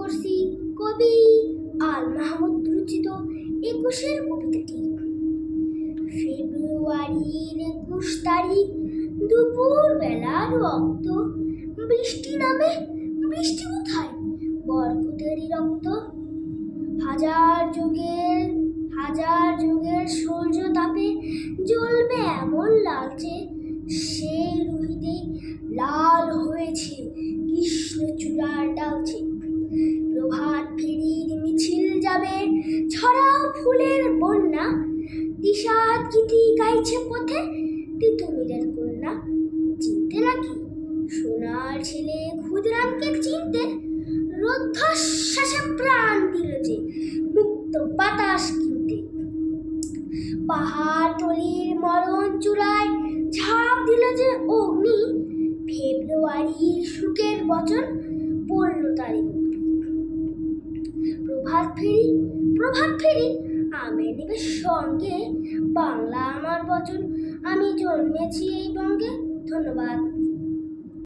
করছি কবি আল মাহমুদ রচিত ২১-এর কবিতাটি। ফেব্রুয়ারির ২১ তারিখ দুপুর বেলার রক্ত, বৃষ্টি নামে, বৃষ্টি কোথায়? বরকতেরই রক্ত। হাজার যুগের সূর্য তাপে জ্বলবে এমন লালচে, সেই রুহিতেই লাল হয়েছে কৃষ্ণচূড়ার ডালচে। প্রভাত ফেরির মিছিল যাবে, ছড়াও ফুলের বন্যা, বিষাদ গীতি গাইছে পথে তিতুমিরের কন্যা। চিনতে নাকি সোনার ছেলে ক্ষুদিরামকে চিনতে? রুদ্ধশ্বাসে প্রাণ দিল যে মুক্ত বাতাস কিনতে। পাহাড়তলির মরণ চূড়ায় ঝাঁপ দিল যে অগ্নি, ফেব্রুয়ারির সুখের বচন পড়ল তারি মুক্তি। প্রভাত ফেরি আমি নেবে সঙ্গে, বাংলা আমার বচন, আমি জন্মেছি এই বঙ্গে। ধন্যবাদ।